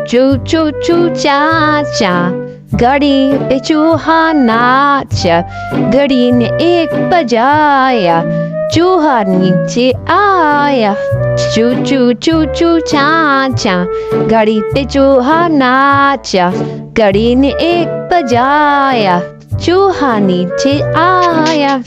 चू चू चू चाचा, घड़ी पे चूहा नाचा, घड़ी ने एक बजाया, चूहा नीचे आया। चू चू चू चू चाचा, घड़ी पे चूहा नाचा, घड़ी ने एक बजाया, चूहा नीचे आया।